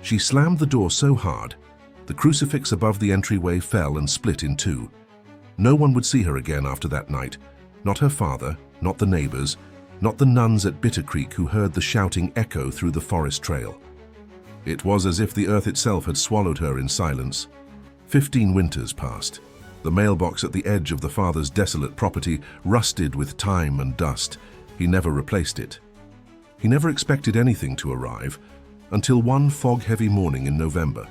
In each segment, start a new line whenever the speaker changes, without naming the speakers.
She slammed the door so hard, the crucifix above the entryway fell and split in two. No one would see her again after that night. Not her father, not the neighbors, not the nuns at Bitter Creek who heard the shouting echo through the forest trail. It was as if the earth itself had swallowed her in silence. 15 winters passed. The mailbox at the edge of the father's desolate property rusted with time and dust. He never replaced it. He never expected anything to arrive until one fog-heavy morning in November,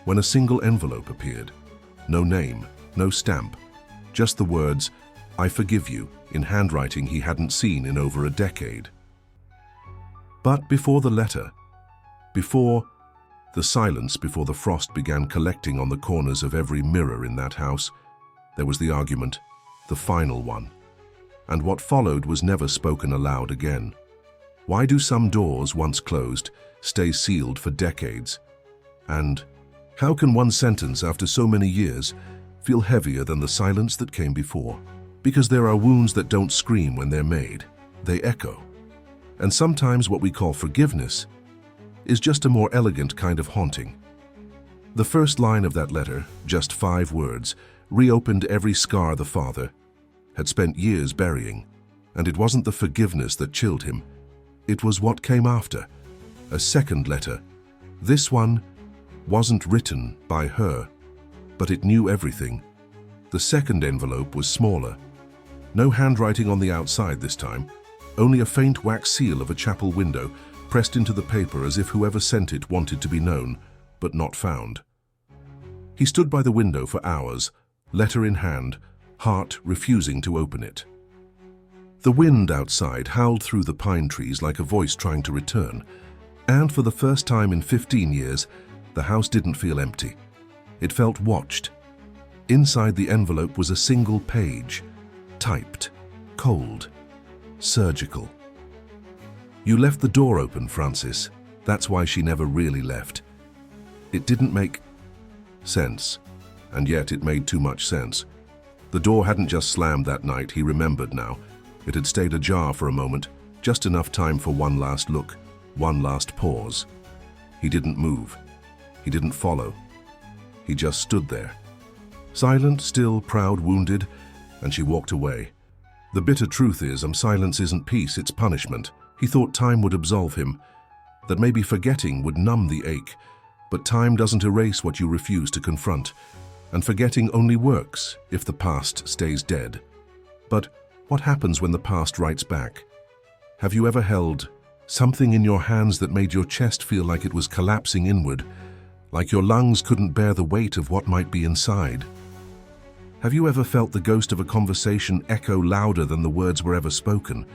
when a single envelope appeared. No name, no stamp, just the words, "I forgive you," in handwriting he hadn't seen in over a decade. But before the letter, before the silence, before the frost began collecting on the corners of every mirror in that house, there was the argument, the final one. And what followed was never spoken aloud again. Why do some doors, once closed, stay sealed for decades? And how can one sentence after so many years feel heavier than the silence that came before? Because there are wounds that don't scream when they're made, they echo. And sometimes what we call forgiveness is just a more elegant kind of haunting. The first line of that letter, just 5 words, reopened every scar the father had spent years burying. And it wasn't the forgiveness that chilled him, it was what came after. A second letter. This one wasn't written by her, but it knew everything. The second envelope was smaller. No handwriting on the outside this time, only a faint wax seal of a chapel window pressed into the paper as if whoever sent it wanted to be known, but not found. He stood by the window for hours, letter in hand, heart refusing to open it. The wind outside howled through the pine trees like a voice trying to return, and for the first time in 15 years, the house didn't feel empty. It felt watched. Inside the envelope was a single page, typed, cold, surgical. "You left the door open, Francis. That's why she never really left." It didn't make sense, and yet it made too much sense. The door hadn't just slammed that night, he remembered now. It had stayed ajar for a moment, just enough time for one last look, one last pause. He didn't move. He didn't follow. He just stood there. Silent, still, proud, wounded, and she walked away. The bitter truth is, silence isn't peace, it's punishment. He thought time would absolve him, that maybe forgetting would numb the ache, but time doesn't erase what you refuse to confront, and forgetting only works if the past stays dead. But what happens when the past writes back? Have you ever held something in your hands that made your chest feel like it was collapsing inward, like your lungs couldn't bear the weight of what might be inside? Have you ever felt the ghost of a conversation echo louder than the words were ever spoken?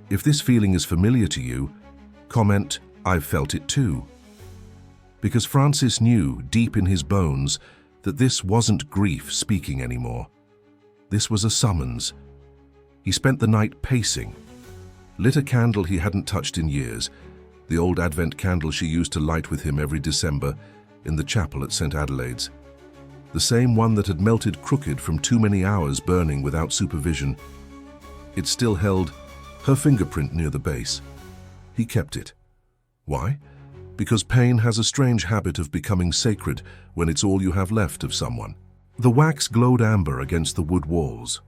If this feeling is familiar to you, comment, "I've felt it too." Because Francis knew, deep in his bones, that this wasn't grief speaking anymore. This was a summons. He spent the night pacing, lit a candle he hadn't touched in years, the old Advent candle she used to light with him every December in the chapel at St. Adelaide's. The same one that had melted crooked from too many hours burning without supervision. It still held her fingerprint near the base. He kept it. Why? Because pain has a strange habit of becoming sacred when it's all you have left of someone. The wax glowed amber against the wood walls.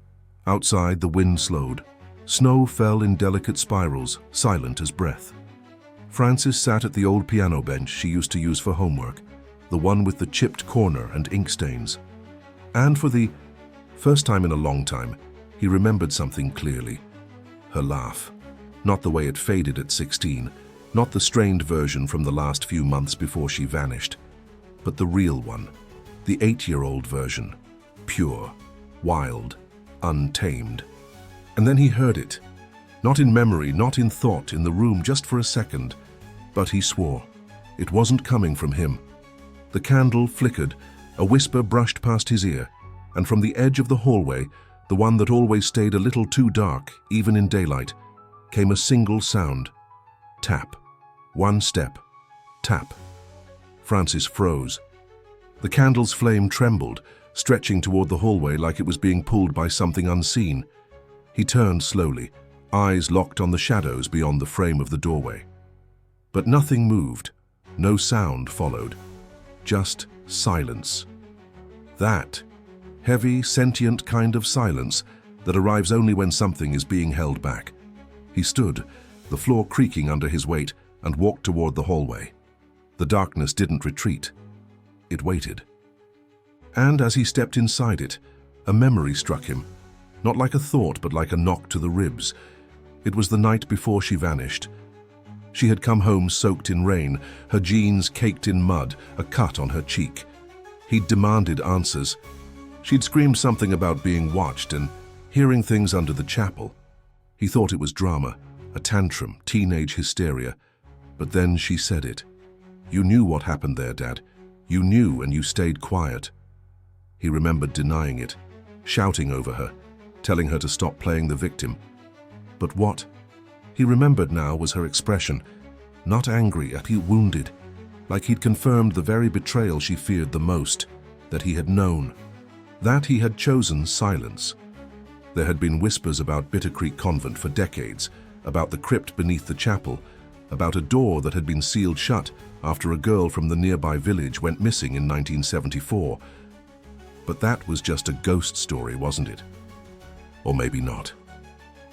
Outside, the wind slowed. Snow fell in delicate spirals, silent as breath. Francis sat at the old piano bench she used to use for homework, the one with the chipped corner and ink stains. And for the first time in a long time, he remembered something clearly. Her laugh. Not the way it faded at 16, not the strained version from the last few months before she vanished, but the real one, the 8-year-old version, pure, wild, untamed. And then he heard it, not in memory, not in thought, in the room just for a second, but he swore. It wasn't coming from him. The candle flickered, a whisper brushed past his ear, and from the edge of the hallway, the one that always stayed a little too dark, even in daylight, came a single sound. Tap. One step. Tap. Francis froze. The candle's flame trembled, stretching toward the hallway like it was being pulled by something unseen. He turned slowly, eyes locked on the shadows beyond the frame of the doorway. But nothing moved. No sound followed, just silence. That heavy, sentient kind of silence that arrives only when something is being held back. He stood, the floor creaking under his weight, and walked toward the hallway. The darkness didn't retreat. It waited. And as he stepped inside it, a memory struck him, not like a thought, but like a knock to the ribs. It was the night before she vanished. She had come home soaked in rain, her jeans caked in mud, a cut on her cheek. He'd demanded answers. She'd screamed something about being watched and hearing things under the chapel. He thought it was drama, a tantrum, teenage hysteria. But then she said it. "You knew what happened there, Dad. You knew, and you stayed quiet." He remembered denying it, shouting over her, telling her to stop playing the victim. But what he remembered now was her expression, not angry, yet wounded, like he'd confirmed the very betrayal she feared the most, that he had known, that he had chosen silence. There had been whispers about Bitter Creek Convent for decades, about the crypt beneath the chapel, about a door that had been sealed shut after a girl from the nearby village went missing in 1974. But that was just a ghost story, wasn't it? Or maybe not.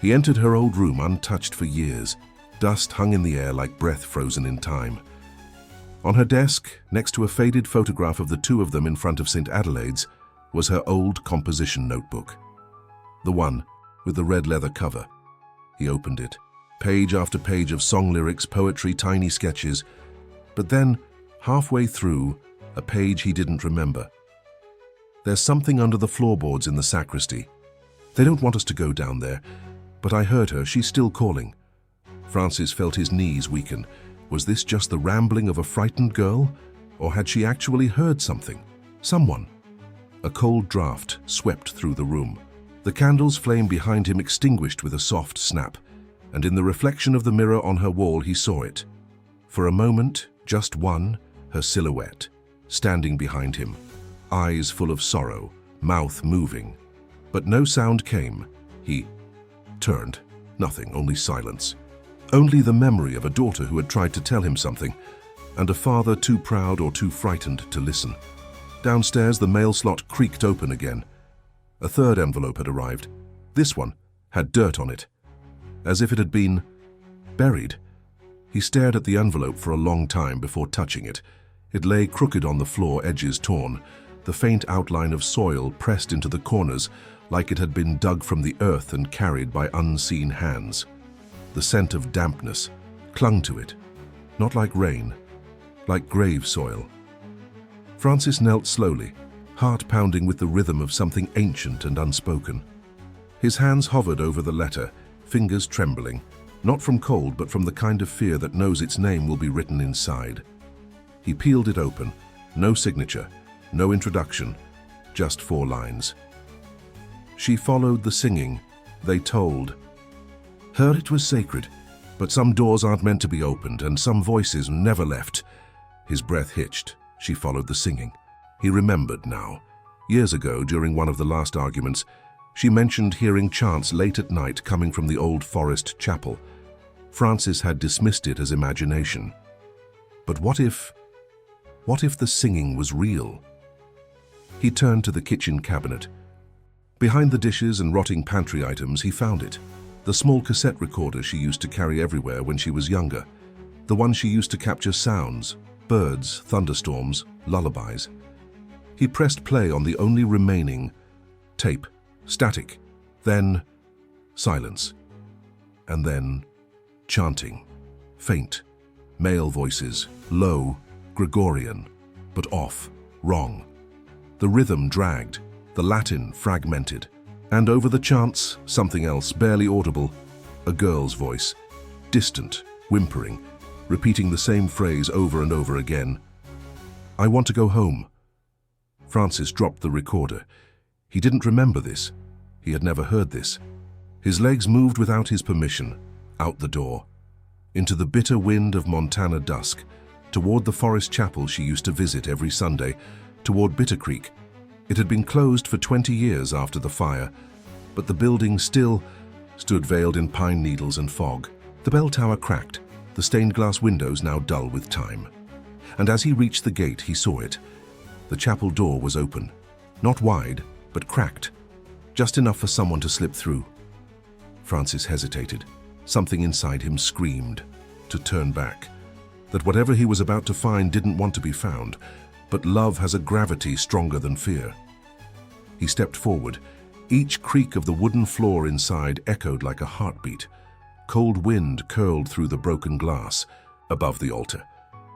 He entered her old room untouched for years. Dust hung in the air like breath frozen in time. On her desk, next to a faded photograph of the two of them in front of St. Adelaide's, was her old composition notebook. The one with the red leather cover. He opened it. Page after page of song lyrics, poetry, tiny sketches. But then, halfway through, a page he didn't remember. "There's something under the floorboards in the sacristy. They don't want us to go down there, but I heard her, she's still calling." Francis felt his knees weaken. Was this just the rambling of a frightened girl? Or had she actually heard something? Someone? A cold draft swept through the room. The candle's flame behind him extinguished with a soft snap, and in the reflection of the mirror on her wall he saw it. For a moment, just one, her silhouette, standing behind him, eyes full of sorrow, mouth moving. But no sound came. He turned. Nothing, only silence. Only the memory of a daughter who had tried to tell him something, and a father too proud or too frightened to listen. Downstairs, the mail slot creaked open again. A third envelope had arrived. This one had dirt on it, as if it had been buried. He stared at the envelope for a long time before touching it. It lay crooked on the floor, edges torn, the faint outline of soil pressed into the corners like it had been dug from the earth and carried by unseen hands. The scent of dampness clung to it, not like rain, like grave soil. Francis knelt slowly, heart pounding with the rhythm of something ancient and unspoken. His hands hovered over the letter, fingers trembling, not from cold but from the kind of fear that knows its name will be written inside. He peeled it open, no signature, no introduction, just 4 lines. She followed the singing, they told. Her it was sacred, but some doors aren't meant to be opened and some voices never left. His breath hitched. She followed the singing. He remembered now. Years ago, during one of the last arguments, she mentioned hearing chants late at night coming from the old forest chapel. Francis had dismissed it as imagination. But what if the singing was real? He turned to the kitchen cabinet. Behind the dishes and rotting pantry items, he found it. The small cassette recorder she used to carry everywhere when she was younger. The one she used to capture sounds, birds, thunderstorms, lullabies. He pressed play on the only remaining tape, static, then silence, and then chanting, faint, male voices, low, Gregorian, but off, wrong. The rhythm dragged, the Latin fragmented, and over the chants, something else, barely audible, a girl's voice, distant, whimpering, repeating the same phrase over and over again. I want to go home. Francis dropped the recorder. He didn't remember this. He had never heard this. His legs moved without his permission, out the door, into the bitter wind of Montana dusk, toward the forest chapel she used to visit every Sunday, toward Bitter Creek. It had been closed for 20 years after the fire, but the building still stood veiled in pine needles and fog. The bell tower cracked, the stained glass windows now dull with time. and as he reached the gate, he saw it. The chapel door was open. Not wide, but cracked. Just enough for someone to slip through. Francis hesitated. Something inside him screamed to turn back. That whatever he was about to find didn't want to be found, but love has a gravity stronger than fear. He stepped forward. Each creak of the wooden floor inside echoed like a heartbeat. Cold wind curled through the broken glass above the altar.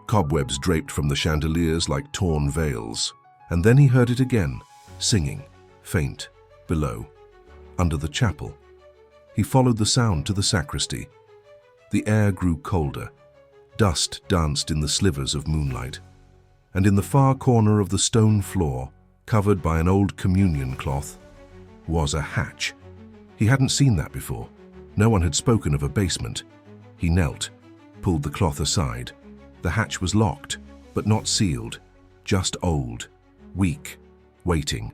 Cobwebs draped from the chandeliers like torn veils. And then he heard it again, singing, faint, below, under the chapel. He followed the sound to the sacristy. The air grew colder. Dust danced in the slivers of moonlight. And in the far corner of the stone floor, covered by an old communion cloth, was a hatch. He hadn't seen that before. No one had spoken of a basement. He knelt, pulled the cloth aside. The hatch was locked, but not sealed, just old, weak, waiting.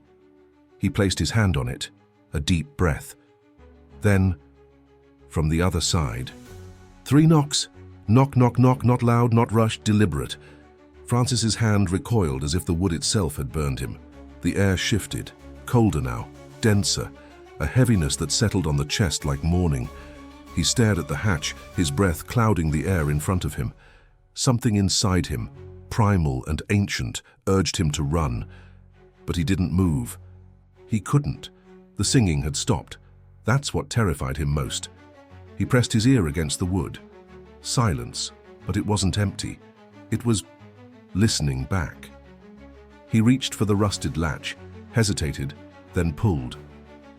He placed his hand on it, a deep breath. Then, from the other side, 3 knocks. Knock, knock, knock, not loud, not rushed, deliberate. Francis's hand recoiled as if the wood itself had burned him. The air shifted, colder now, denser, a heaviness that settled on the chest like mourning. He stared at the hatch, his breath clouding the air in front of him. Something inside him, primal and ancient, urged him to run. But he didn't move. He couldn't. The singing had stopped. That's what terrified him most. He pressed his ear against the wood. Silence, but it wasn't empty. It was listening back. He reached for the rusted latch, hesitated, then pulled.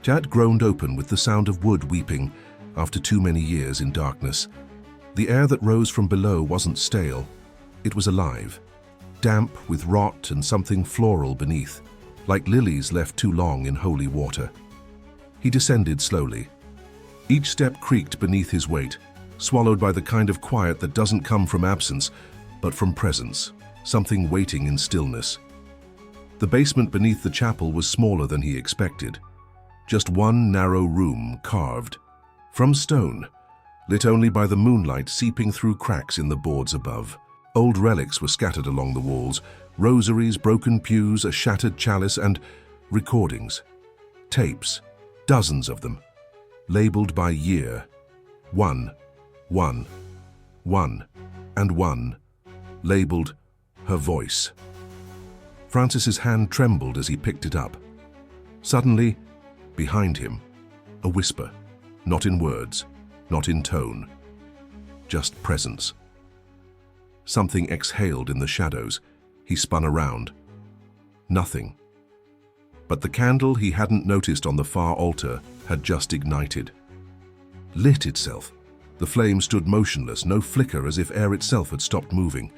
It groaned open with the sound of wood weeping after too many years in darkness. The air that rose from below wasn't stale. It was alive, damp with rot and something floral beneath, like lilies left too long in holy water. He descended slowly. Each step creaked beneath his weight, swallowed by the kind of quiet that doesn't come from absence, but from presence, something waiting in stillness. The basement beneath the chapel was smaller than he expected. Just one narrow room carved from stone, lit only by the moonlight seeping through cracks in the boards above. Old relics were scattered along the walls, rosaries, broken pews, a shattered chalice, and recordings. Tapes, dozens of them, labeled by year. 1, 1, 1, and 1, labeled her voice. Francis's hand trembled as he picked it up. Suddenly, behind him, a whisper, not in words, not in tone, just presence. Something exhaled in the shadows. He spun around. Nothing. But the candle he hadn't noticed on the far altar had just ignited. Lit itself. The flame stood motionless, no flicker, as if air itself had stopped moving.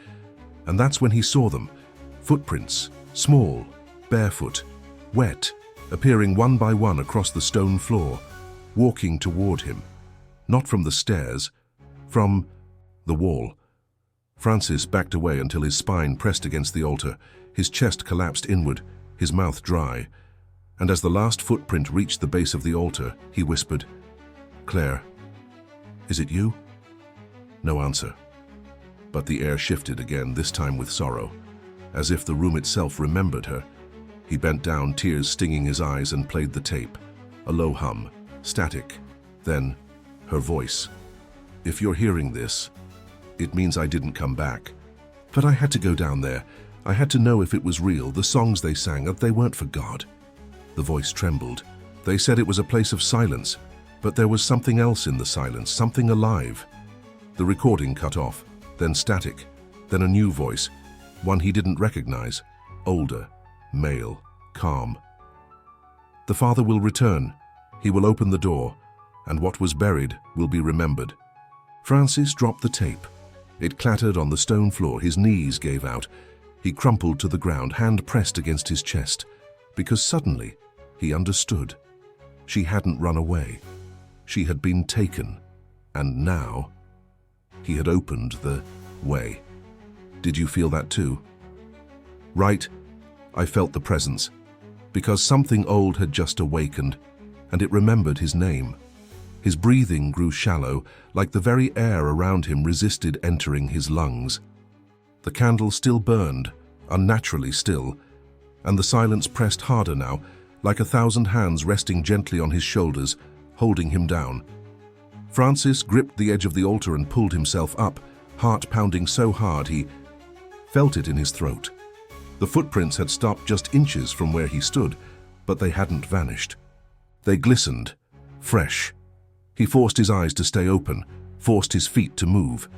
And that's when he saw them. Footprints, small, barefoot, wet, appearing one by one across the stone floor, walking toward him. Not from the stairs, from the wall. Francis backed away until his spine pressed against the altar, his chest collapsed inward, his mouth dry. And as the last footprint reached the base of the altar, he whispered, "Claire, is it you?" No answer. But the air shifted again, this time with sorrow, as if the room itself remembered her. He bent down, tears stinging his eyes, and played the tape. A low hum, static. Then, her voice. "If you're hearing this, it means I didn't come back. But I had to go down there. I had to know if it was real, the songs they sang, that they weren't for God." The voice trembled. They said it was a place of silence, but there was something else in the silence, something alive. The recording cut off, then static, then a new voice, one he didn't recognize, older, male, calm. "The Father will return. He will open the door, and what was buried will be remembered." Francis dropped the tape. It clattered on the stone floor. His knees gave out. He crumpled to the ground, hand pressed against his chest, because suddenly he understood. She hadn't run away. She had been taken, and now he had opened the way. Did you feel that too? Right, I felt the presence, because something old had just awakened, and it remembered his name. His breathing grew shallow, like the very air around him resisted entering his lungs. The candle still burned, unnaturally still, and the silence pressed harder now, like 1,000 hands resting gently on his shoulders, holding him down. Francis gripped the edge of the altar and pulled himself up, heart pounding so hard he felt it in his throat. The footprints had stopped just inches from where he stood, but they hadn't vanished. They glistened, fresh. He forced his eyes to stay open, forced his feet to move.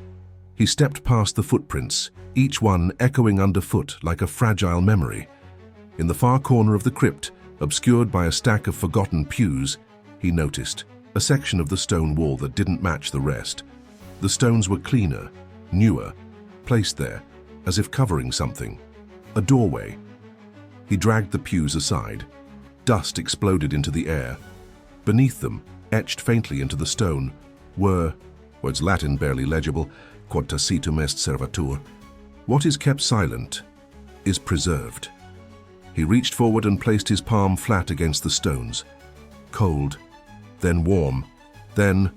He stepped past the footprints, each one echoing underfoot like a fragile memory. In the far corner of the crypt, obscured by a stack of forgotten pews, he noticed a section of the stone wall that didn't match the rest. The stones were cleaner, newer, placed there, as if covering something. A doorway. He dragged the pews aside. Dust exploded into the air. Beneath them, etched faintly into the stone, were, words Latin barely legible, quod tacitum est servatur. What is kept silent is preserved. He reached forward and placed his palm flat against the stones. Cold, then warm, then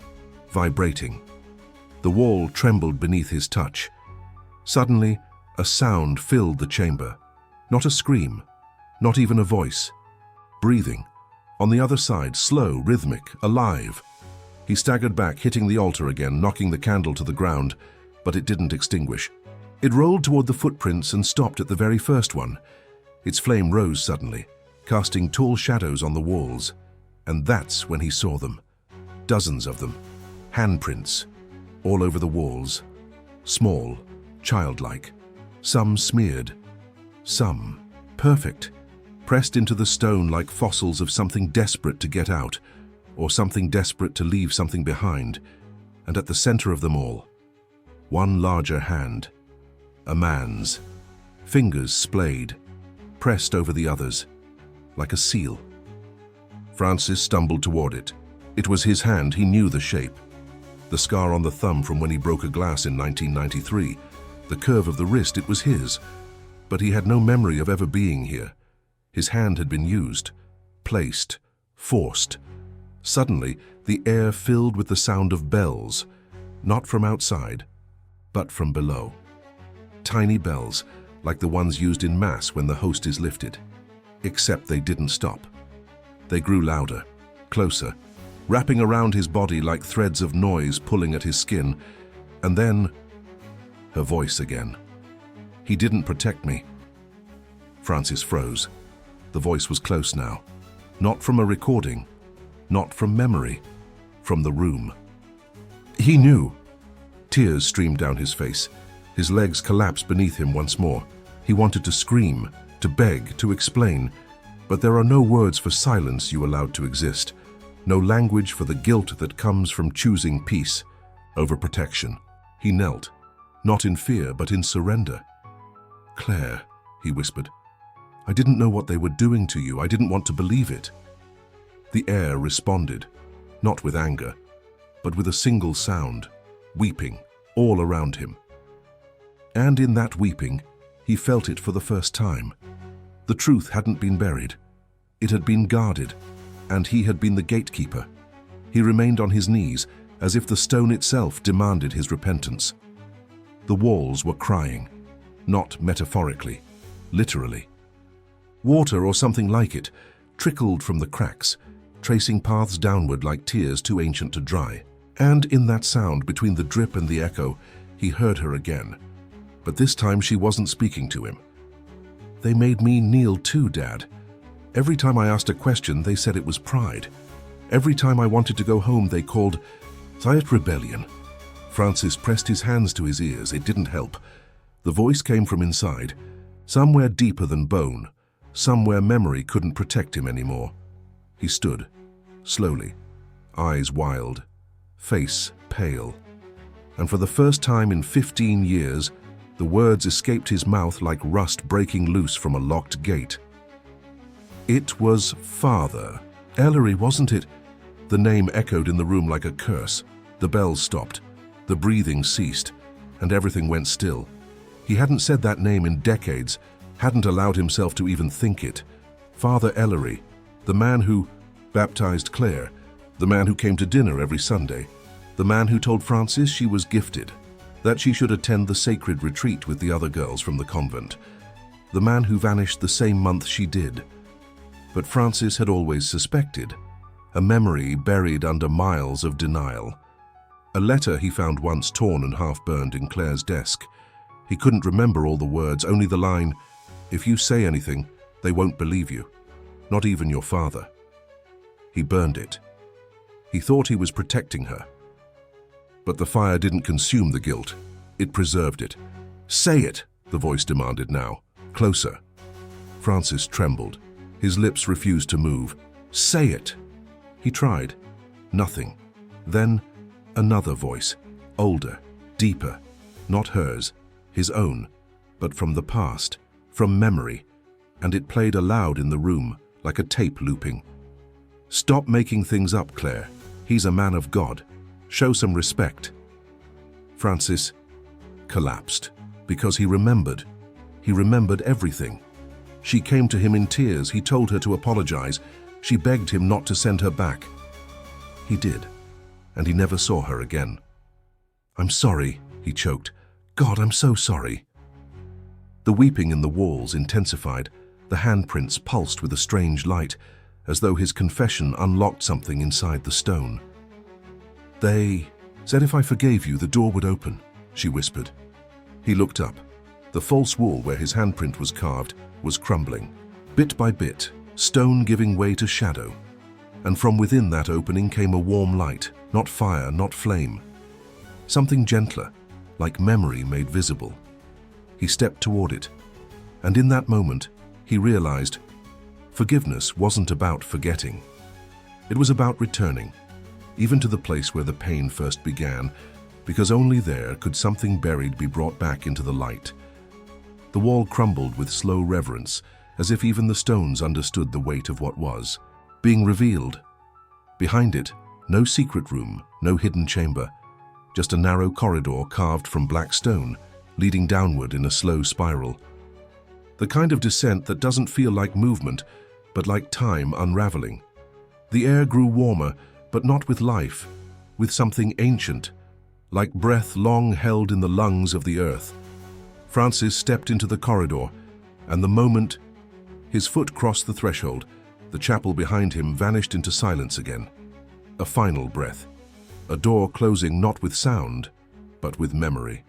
vibrating. The wall trembled beneath his touch. Suddenly, a sound filled the chamber. Not a scream, not even a voice. Breathing. On the other side, slow, rhythmic, alive. He staggered back, hitting the altar again, knocking the candle to the ground, but it didn't extinguish. It rolled toward the footprints and stopped at the very first one. Its flame rose suddenly, casting tall shadows on the walls. And that's when he saw them. Dozens of them. Handprints. All over the walls. Small, childlike. Some smeared. Some perfect. Pressed into the stone like fossils of something desperate to get out, or something desperate to leave something behind. And at the center of them all, one larger hand. A man's. Fingers splayed, pressed over the others, like a seal. Francis stumbled toward it. It was his hand, he knew the shape. The scar on the thumb from when he broke a glass in 1993. The curve of the wrist, it was his. But he had no memory of ever being here. His hand had been used, placed, forced. Suddenly, the air filled with the sound of bells, not from outside, but from below. Tiny bells, like the ones used in Mass when the host is lifted. Except they didn't stop. They grew louder, closer, wrapping around his body like threads of noise pulling at his skin. And then, her voice again. He didn't protect me. Francis froze. The voice was close now. Not from a recording, not from memory, from the room. He knew. Tears streamed down his face. His legs collapsed beneath him once more. He wanted to scream, to beg, to explain. But there are no words for silence you allowed to exist. No language for the guilt that comes from choosing peace over protection. He knelt, not in fear, but in surrender. "Claire," he whispered, "I didn't know what they were doing to you. I didn't want to believe it." The air responded, not with anger, but with a single sound, weeping, all around him. And in that weeping, he felt it for the first time. The truth hadn't been buried. It had been guarded, and he had been the gatekeeper. He remained on his knees, as if the stone itself demanded his repentance. The walls were crying, not metaphorically, literally. Water, or something like it, trickled from the cracks, tracing paths downward like tears too ancient to dry. And in that sound, between the drip and the echo, he heard her again. But this time she wasn't speaking to him. "They made me kneel too, Dad. Every time I asked a question, they said it was pride. Every time I wanted to go home, they called it rebellion." Francis pressed his hands to his ears. It didn't help. The voice came from inside, somewhere deeper than bone, somewhere memory couldn't protect him anymore. He stood, slowly, eyes wild, face pale. And for the first time in 15 years, the words escaped his mouth like rust breaking loose from a locked gate. "It was Father. Ellery, wasn't it?" The name echoed in the room like a curse. The bells stopped. The breathing ceased, and everything went still. He hadn't said that name in decades, hadn't allowed himself to even think it. Father Ellery, the man who baptized Claire, the man who came to dinner every Sunday, the man who told Francis she was gifted. that she should attend the sacred retreat with the other girls from the convent. The man who vanished the same month she did. But Francis had always suspected, a memory buried under miles of denial. A letter he found once torn and half-burned in Claire's desk. He couldn't remember all the words, only the line, "If you say anything, they won't believe you, not even your father." He burned it. He thought he was protecting her. But the fire didn't consume the guilt. It preserved it. "Say it," the voice demanded now. Closer. Francis trembled. His lips refused to move. "Say it." He tried. Nothing. Then another voice, older, deeper, not hers, his own, but from the past, from memory, and it played aloud in the room, like a tape looping. "Stop making things up, Claire. He's a man of God. Show some respect." Francis collapsed, because he remembered. He remembered everything. She came to him in tears. He told her to apologize. She begged him not to send her back. He did, and he never saw her again. "I'm sorry," he choked. "God, I'm so sorry." The weeping in the walls intensified. The handprints pulsed with a strange light, as though his confession unlocked something inside the stone. "They said if I forgave you, the door would open," she whispered. He looked up. The false wall where his handprint was carved was crumbling. Bit by bit, stone giving way to shadow. And from within that opening came a warm light, not fire, not flame. Something gentler, like memory made visible. He stepped toward it, and in that moment, he realized forgiveness wasn't about forgetting. It was about returning, even to the place where the pain first began, because only there could something buried be brought back into the light. The wall crumbled with slow reverence, as if even the stones understood the weight of what was being revealed. Behind it, no secret room, no hidden chamber, just a narrow corridor carved from black stone, leading downward in a slow spiral. The kind of descent that doesn't feel like movement, but like time unraveling. The air grew warmer, but not with life, with something ancient, like breath long held in the lungs of the earth. Francis stepped into the corridor, and the moment his foot crossed the threshold, the chapel behind him vanished into silence again. A final breath, a door closing not with sound, but with memory.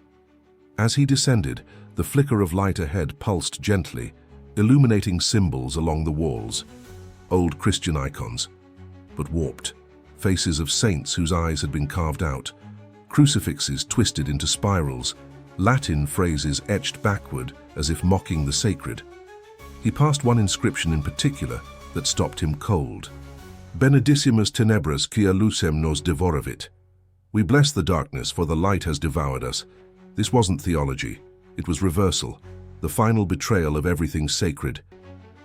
As he descended, the flicker of light ahead pulsed gently, illuminating symbols along the walls. Old Christian icons, but warped. Faces of saints whose eyes had been carved out. Crucifixes twisted into spirals. Latin phrases etched backward as if mocking the sacred. He passed one inscription in particular that stopped him cold. Benedissimus tenebras quia lucem nos devoravit. We bless the darkness, for the light has devoured us. This wasn't theology. It was reversal, the final betrayal of everything sacred.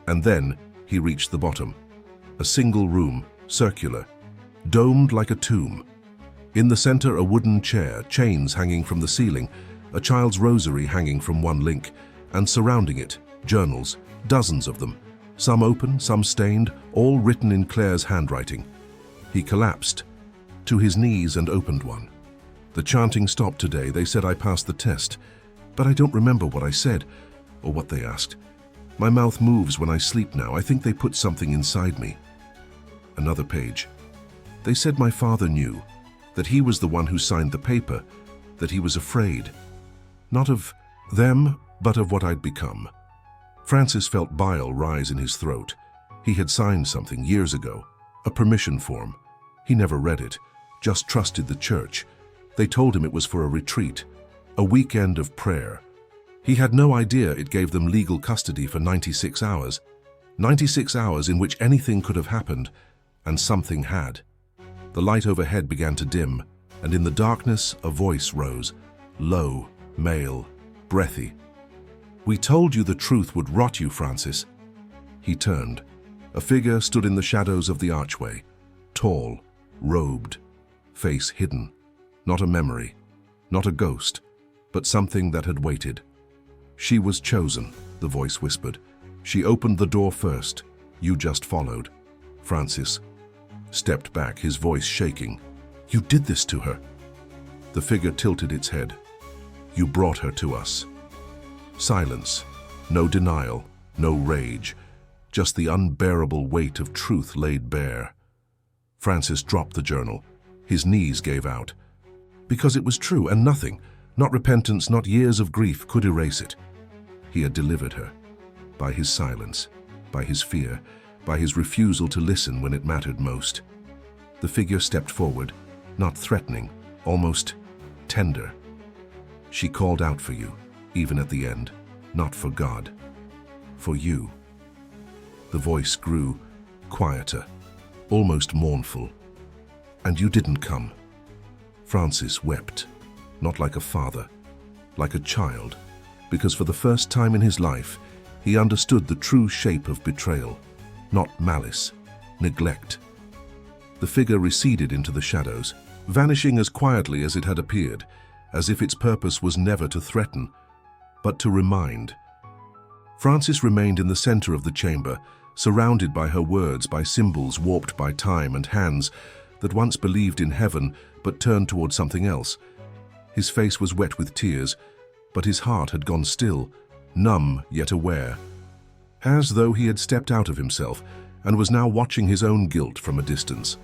And then he reached the bottom. A single room, circular, domed like a tomb. In the center, a wooden chair, chains hanging from the ceiling, a child's rosary hanging from one link, and surrounding it, journals, dozens of them, some open, some stained, all written in Claire's handwriting. He collapsed to his knees and opened one. The chanting stopped today. They said I passed the test, but I don't remember what I said or what they asked. My mouth moves when I sleep now. I think they put something inside me. Another page. They said my father knew, that he was the one who signed the paper, that he was afraid. Not of them, but of what I'd become. Francis felt bile rise in his throat. He had signed something years ago, a permission form. He never read it, just trusted the church. They told him it was for a retreat, a weekend of prayer. He had no idea it gave them legal custody for 96 hours. 96 hours in which anything could have happened, and something had. The light overhead began to dim, and in the darkness a voice rose, low, male, breathy. We told you the truth would rot you, Francis. He turned. A figure stood in the shadows of the archway, tall, robed, face hidden. Not a memory, not a ghost, but something that had waited. She was chosen, the voice whispered. She opened the door first. You just followed. Francis stepped back, his voice shaking. You did this to her. The figure tilted its head. You brought her to us. Silence. No denial. No rage. Just the unbearable weight of truth laid bare. Francis dropped the journal. His knees gave out. Because it was true, and nothing, not repentance, not years of grief, could erase it. He had delivered her. By his silence, by his fear, by his refusal to listen when it mattered most. The figure stepped forward, not threatening, almost tender. She called out for you, even at the end, not for God, for you. The voice grew quieter, almost mournful. And you didn't come. Francis wept, not like a father, like a child, because for the first time in his life, he understood the true shape of betrayal, not malice, neglect. The figure receded into the shadows, vanishing as quietly as it had appeared, as if its purpose was never to threaten, but to remind. Francis remained in the center of the chamber, surrounded by her words, by symbols warped by time and hands that once believed in heaven but turned toward something else. His face was wet with tears, but his heart had gone still, numb yet aware, as though he had stepped out of himself and was now watching his own guilt from a distance.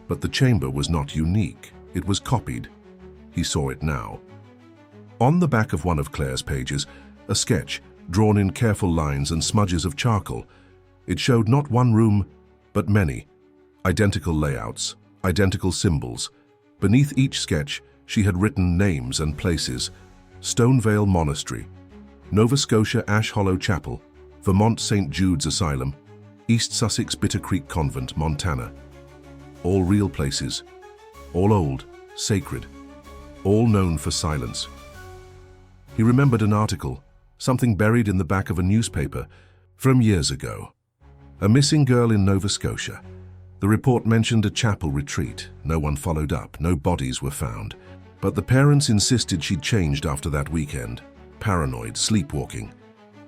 But the chamber was not unique. It was copied. He saw it now. On the back of one of Claire's pages, a sketch, drawn in careful lines and smudges of charcoal. It showed not one room, but many. Identical layouts, identical symbols. Beneath each sketch, she had written names and places. Stonevale Monastery, Nova Scotia Ash Hollow Chapel, Vermont St. Jude's Asylum, East Sussex Bitter Creek Convent, Montana. All real places, all old, sacred, all known for silence. He remembered an article, something buried in the back of a newspaper, from years ago. A missing girl in Nova Scotia. The report mentioned a chapel retreat. No one followed up, no bodies were found. But the parents insisted she'd changed after that weekend. Paranoid, sleepwalking.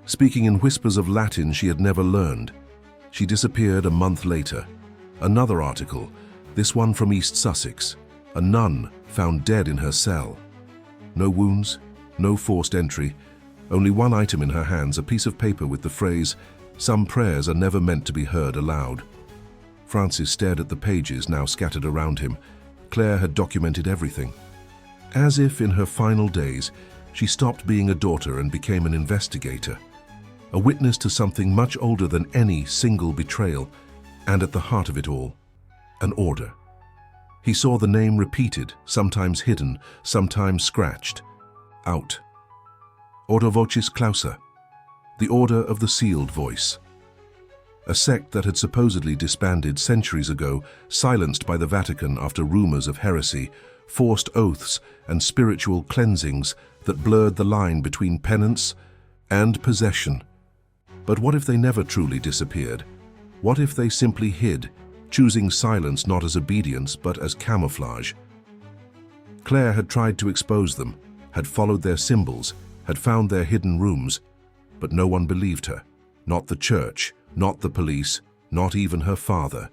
Speaking in whispers of Latin she had never learned. She disappeared a month later. Another article, this one from East Sussex. A nun found dead in her cell. No wounds, no forced entry, only one item in her hands, a piece of paper with the phrase, "Some prayers are never meant to be heard aloud." Francis stared at the pages now scattered around him. Claire had documented everything. As if in her final days, she stopped being a daughter and became an investigator, a witness to something much older than any single betrayal, and at the heart of it all, an order. He saw the name repeated, sometimes hidden, sometimes scratched. Out. Order Vocis Clausa, the Order of the Sealed Voice. A sect that had supposedly disbanded centuries ago, silenced by the Vatican after rumors of heresy, forced oaths and spiritual cleansings that blurred the line between penance and possession. But what if they never truly disappeared? What if they simply hid, choosing silence not as obedience but as camouflage? Claire had tried to expose them, had followed their symbols, had found their hidden rooms, but no one believed her. Not the church, not the police, not even her father.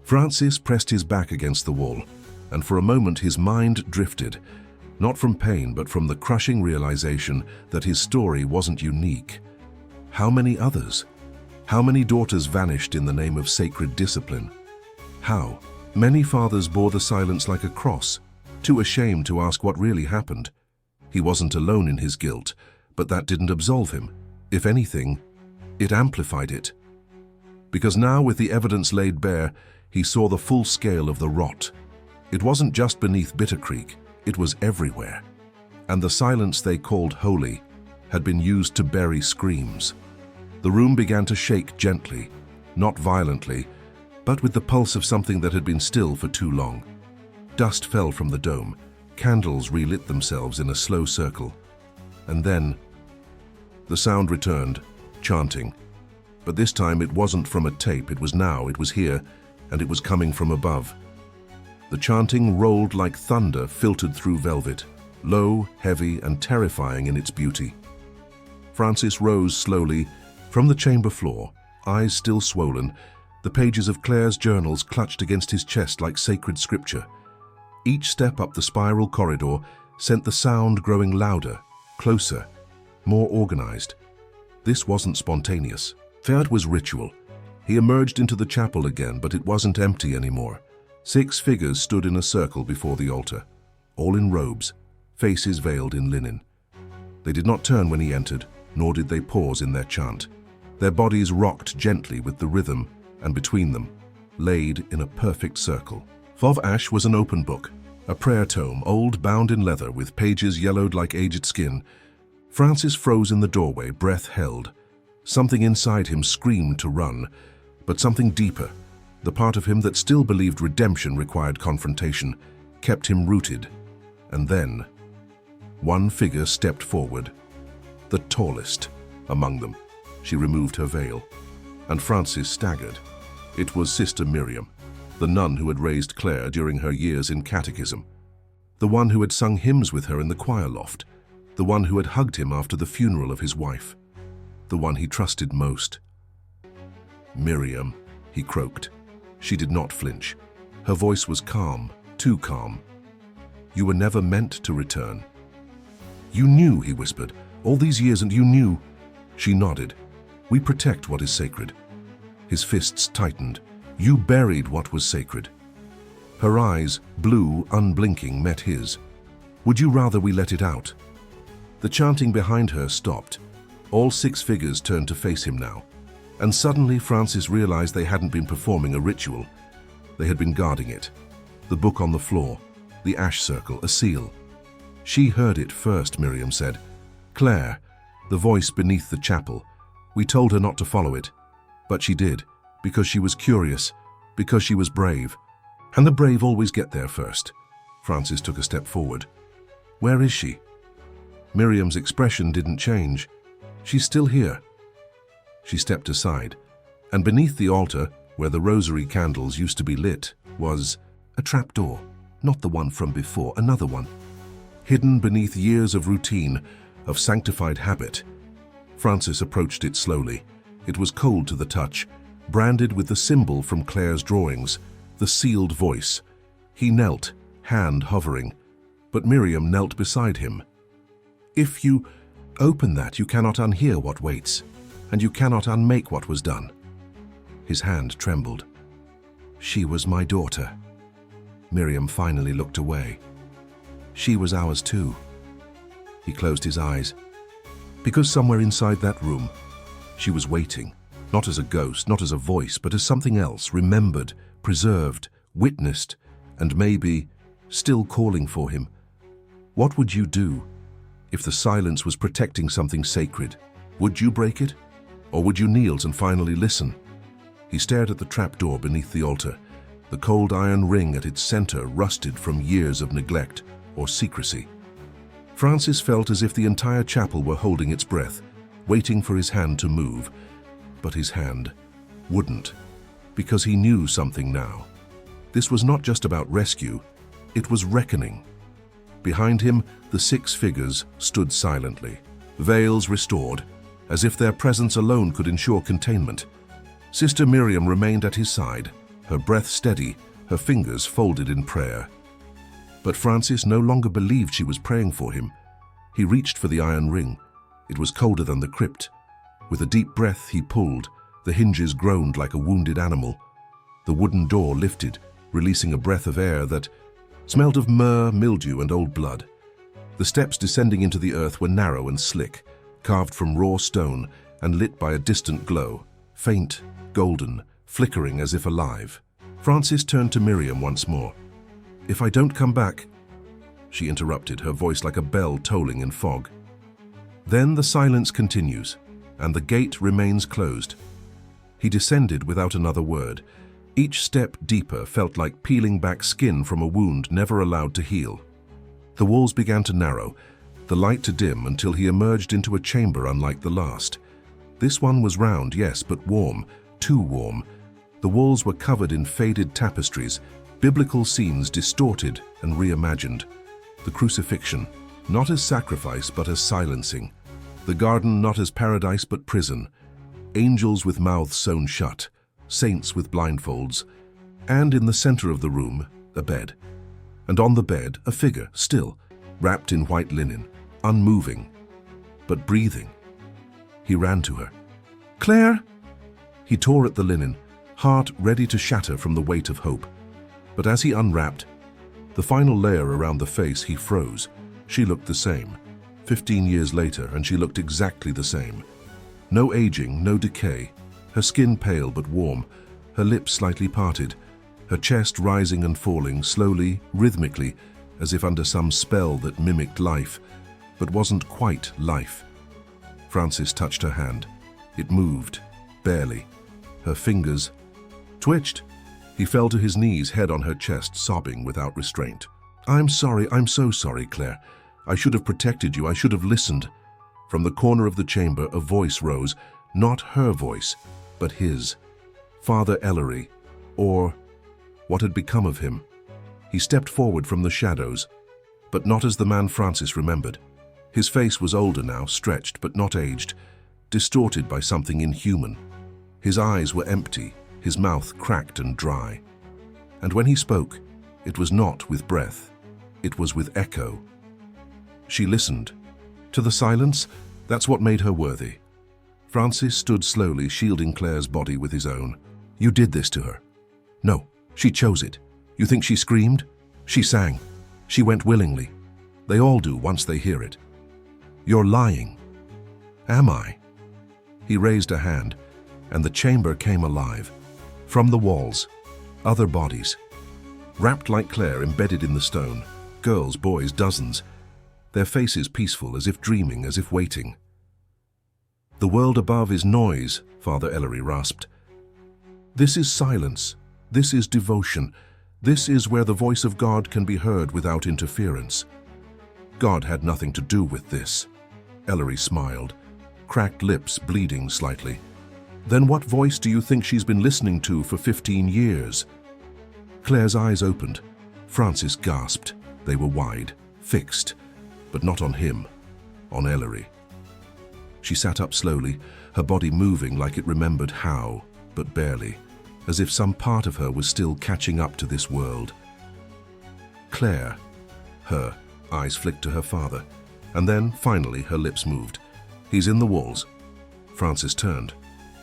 Francis pressed his back against the wall, and for a moment his mind drifted, not from pain but from the crushing realization that his story wasn't unique. How many others? How many daughters vanished in the name of sacred discipline? How? Many fathers bore the silence like a cross, too ashamed to ask what really happened. He wasn't alone in his guilt, but that didn't absolve him. If anything, it amplified it. Because now, with the evidence laid bare, he saw the full scale of the rot. It wasn't just beneath Bitter Creek, it was everywhere. And the silence they called holy had been used to bury screams. The room began to shake gently, not violently, but with the pulse of something that had been still for too long. Dust fell from the dome, candles relit themselves in a slow circle. And then, the sound returned, chanting. But this time it wasn't from a tape, it was here, and it was coming from above. The chanting rolled like thunder filtered through velvet, low, heavy, and terrifying in its beauty. Francis rose slowly from the chamber floor, eyes still swollen, the pages of Claire's journals clutched against his chest like sacred scripture. Each step up the spiral corridor sent the sound growing louder, closer, more organized. This wasn't spontaneous. That was ritual. He emerged into the chapel again, but it wasn't empty anymore. 6 figures stood in a circle before the altar, all in robes, faces veiled in linen. They did not turn when he entered, nor did they pause in their chant. Their bodies rocked gently with the rhythm, and between them, laid in a perfect circle. Of ash was an open book, a prayer tome, old, bound in leather, with pages yellowed like aged skin. Francis froze in the doorway, breath held. Something inside him screamed to run, but something deeper, the part of him that still believed redemption required confrontation, kept him rooted. And then, one figure stepped forward, the tallest among them. She removed her veil, and Francis staggered. It was Sister Miriam, the nun who had raised Claire during her years in catechism, the one who had sung hymns with her in the choir loft, the one who had hugged him after the funeral of his wife, the one he trusted most. "Miriam," he croaked. She did not flinch. Her voice was calm, too calm. "You were never meant to return." "You knew," he whispered, "all these years, and you knew." She nodded. "We protect what is sacred." His fists tightened. "You buried what was sacred." Her eyes, blue, unblinking, met his. "Would you rather we let it out?" The chanting behind her stopped. All 6 figures turned to face him now. And suddenly Francis realized they hadn't been performing a ritual. They had been guarding it. The book on the floor, the ash circle, a seal. "She heard it first," Miriam said. "Claire," the voice beneath the chapel. "We told her not to follow it. But she did, because she was curious, because she was brave. And the brave always get there first." Francis took a step forward. "Where is she?" Miriam's expression didn't change. "She's still here." She stepped aside, and beneath the altar, where the rosary candles used to be lit, was a trapdoor, not the one from before, another one, hidden beneath years of routine, of sanctified habit. Francis approached it slowly. It was cold to the touch, branded with the symbol from Claire's drawings, the sealed voice. He knelt, hand hovering, but Miriam knelt beside him. "If you open that, you cannot unhear what waits, and you cannot unmake what was done." His hand trembled. "She was my daughter." Miriam finally looked away. "She was ours too." He closed his eyes. Because somewhere inside that room, she was waiting, not as a ghost, not as a voice, but as something else, remembered, preserved, witnessed, and maybe still calling for him. What would you do if the silence was protecting something sacred? Would you break it? Or would you kneel and finally listen? He stared at the trapdoor beneath the altar, the cold iron ring at its center rusted from years of neglect or secrecy. Francis felt as if the entire chapel were holding its breath, waiting for his hand to move. But his hand wouldn't, because he knew something now. This was not just about rescue, it was reckoning. Behind him, the 6 figures stood silently, veils restored, as if their presence alone could ensure containment. Sister Miriam remained at his side, her breath steady, her fingers folded in prayer. But Francis no longer believed she was praying for him. He reached for the iron ring. It was colder than the crypt. With a deep breath he pulled, the hinges groaned like a wounded animal. The wooden door lifted, releasing a breath of air that smelled of myrrh, mildew, and old blood. The steps descending into the earth were narrow and slick, carved from raw stone and lit by a distant glow, faint, golden, flickering as if alive. Francis turned to Miriam once more. "If I don't come back," she interrupted, her voice like a bell tolling in fog. Then the silence continues, and the gate remains closed. He descended without another word. Each step deeper felt like peeling back skin from a wound never allowed to heal. The walls began to narrow, the light to dim until he emerged into a chamber unlike the last. This one was round, yes, but warm, too warm. The walls were covered in faded tapestries, biblical scenes distorted and reimagined. The crucifixion, not as sacrifice but as silencing. The garden not as paradise but prison. Angels with mouths sewn shut, saints with blindfolds, and in the center of the room, a bed. And on the bed, a figure, still, wrapped in white linen, unmoving, but breathing. He ran to her. "Claire!" He tore at the linen, heart ready to shatter from the weight of hope. But as he unwrapped the final layer around the face, he froze. She looked the same. 15 years later, and she looked exactly the same. No aging, no decay. Her skin pale but warm, her lips slightly parted, her chest rising and falling, slowly, rhythmically, as if under some spell that mimicked life, but wasn't quite life. Francis touched her hand. It moved, barely. Her fingers twitched. He fell to his knees, head on her chest, sobbing without restraint. "I'm sorry, I'm so sorry, Claire. I should have protected you, I should have listened." From the corner of the chamber, a voice rose, not her voice, but his. Father Ellery, or what had become of him. He stepped forward from the shadows, but not as the man Francis remembered. His face was older now, stretched but not aged, distorted by something inhuman. His eyes were empty, his mouth cracked and dry. And when he spoke, it was not with breath, it was with echo. She listened. To the silence, that's what made her worthy. Francis stood slowly, shielding Claire's body with his own. "You did this to her." "No, she chose it. You think she screamed? She sang. She went willingly. They all do once they hear it." "You're lying." "Am I?" He raised a hand, and the chamber came alive. From the walls, other bodies. Wrapped like Claire, embedded in the stone. Girls, boys, dozens. Their faces peaceful, as if dreaming, as if waiting. "The world above is noise," Father Ellery rasped. "This is silence. This is devotion. This is where the voice of God can be heard without interference." "God had nothing to do with this." Ellery smiled, cracked lips bleeding slightly. "Then what voice do you think she's been listening to for 15 years? Claire's eyes opened. Francis gasped. They were wide, fixed, but not on him, on Ellery. She sat up slowly, her body moving like it remembered how, but barely, as if some part of her was still catching up to this world. "Claire." Her eyes flicked to her father, and then, finally, her lips moved. "He's in the walls." Francis turned.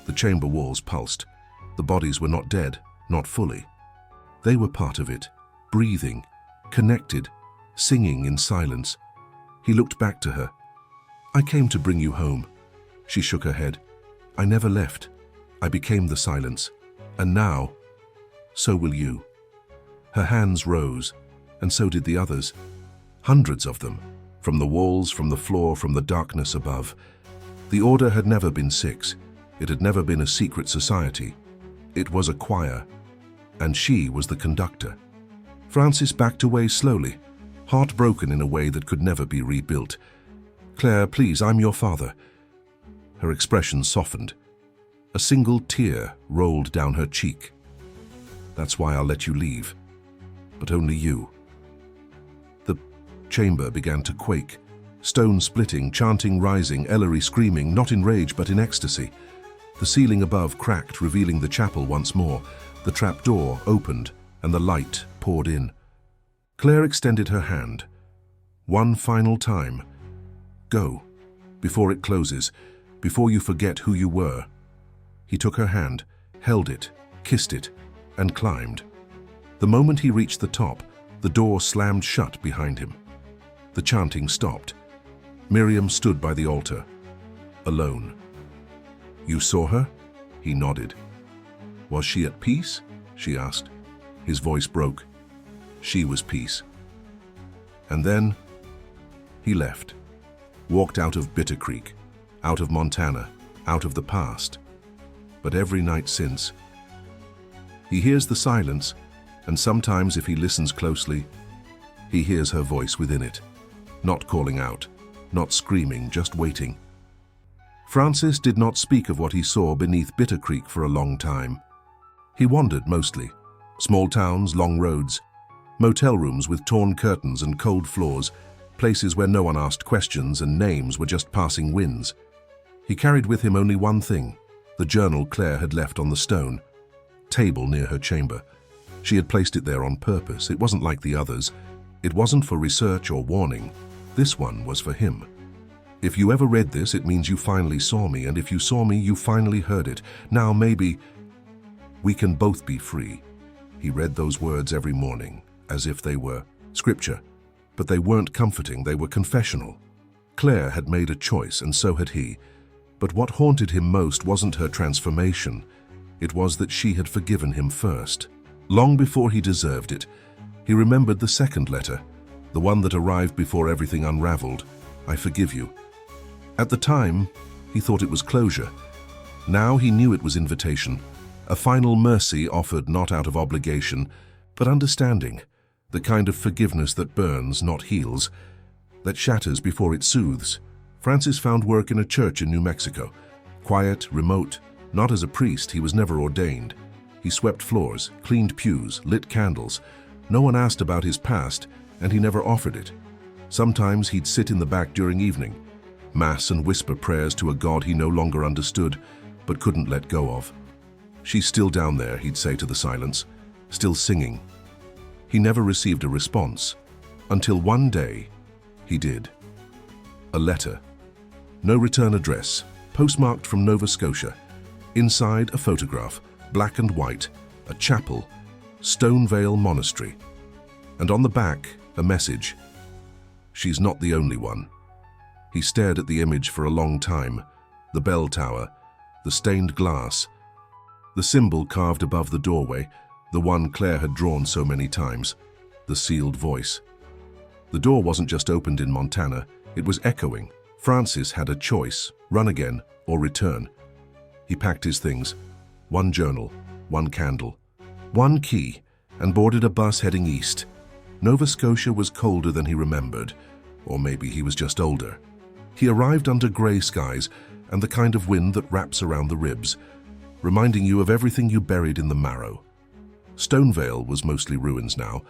The chamber walls pulsed. The bodies were not dead, not fully. They were part of it, breathing, connected, singing in silence. He looked back to her. "I came to bring you home." She shook her head. "I never left. I became the silence. And now, so will you." Her hands rose, and so did the others. Hundreds of them, from the walls, from the floor, from the darkness above. The order had never been 6. It had never been a secret society. It was a choir, and she was the conductor. Francis backed away slowly, heartbroken in a way that could never be rebuilt. "Claire, please, I'm your father." Her expression softened. A single tear rolled down her cheek. "That's why I'll let you leave. But only you." The chamber began to quake. Stone splitting, chanting rising, Ellery screaming, not in rage but in ecstasy. The ceiling above cracked, revealing the chapel once more. The trapdoor opened, and the light poured in. Claire extended her hand. "One final time. Go, before it closes, before you forget who you were." He took her hand, held it, kissed it, and climbed. The moment he reached the top, the door slammed shut behind him. The chanting stopped. Miriam stood by the altar, alone. "You saw her?" He nodded. "Was she at peace?" she asked. His voice broke. She was peace. And then he left, walked out of Bitter Creek, out of Montana, out of the past. But every night since, he hears the silence, and sometimes if he listens closely, he hears her voice within it, not calling out, not screaming, just waiting. Francis did not speak of what he saw beneath Bitter Creek for a long time. He wandered mostly. Small towns, long roads, motel rooms with torn curtains and cold floors, places where no one asked questions and names were just passing winds. He carried with him only one thing, the journal Claire had left on the stone table near her chamber. She had placed it there on purpose. It wasn't like the others. It wasn't for research or warning. This one was for him. If you ever read this, it means you finally saw me, and if you saw me, you finally heard it. Now maybe we can both be free. He read those words every morning, as if they were scripture. But they weren't comforting, they were confessional. Claire had made a choice, and so had he. But what haunted him most wasn't her transformation. It was that she had forgiven him first. Long before he deserved it, he remembered the second letter, the one that arrived before everything unraveled. I forgive you. At the time, he thought it was closure. Now he knew it was invitation, a final mercy offered not out of obligation, but understanding, the kind of forgiveness that burns, not heals, that shatters before it soothes. Francis found work in a church in New Mexico. Quiet, remote, not as a priest, he was never ordained. He swept floors, cleaned pews, lit candles. No one asked about his past, and he never offered it. Sometimes he'd sit in the back during evening, mass and whisper prayers to a God he no longer understood, but couldn't let go of. She's still down there, he'd say to the silence, still singing. He never received a response, until one day, he did. A letter. No return address, postmarked from Nova Scotia. Inside, a photograph, black and white, a chapel, Stonevale Monastery. And on the back, a message. She's not the only one. He stared at the image for a long time, the bell tower, the stained glass, the symbol carved above the doorway, the one Claire had drawn so many times, the sealed voice. The door wasn't just opened in Montana, it was echoing. Francis had a choice, run again or return. He packed his things, one journal, one candle, one key, and boarded a bus heading east. Nova Scotia was colder than he remembered, or maybe he was just older. He arrived under grey skies and the kind of wind that wraps around the ribs, reminding you of everything you buried in the marrow. Stonevale was mostly ruins now,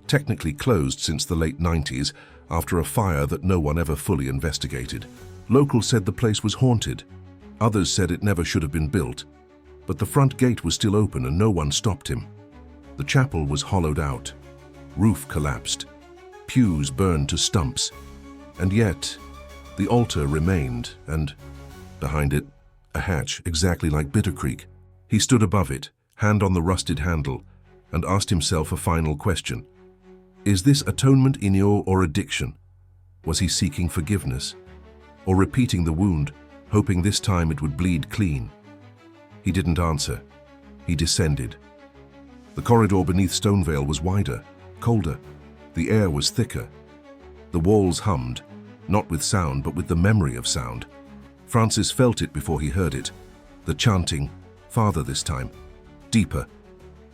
technically closed since the late 90s after a fire that no one ever fully investigated. Locals said the place was haunted. Others said it never should have been built. But the front gate was still open and no one stopped him. The chapel was hollowed out. Roof collapsed. Pews burned to stumps. And yet, the altar remained, and behind it, a hatch exactly like Bitter Creek. He stood above it, hand on the rusted handle, and asked himself a final question. Is this atonement inyo or addiction? Was he seeking forgiveness? Or repeating the wound, hoping this time it would bleed clean? He didn't answer. He descended. The corridor beneath Stonevale was wider, colder. The air was thicker. The walls hummed, not with sound, but with the memory of sound. Francis felt it before he heard it. The chanting, farther this time, deeper.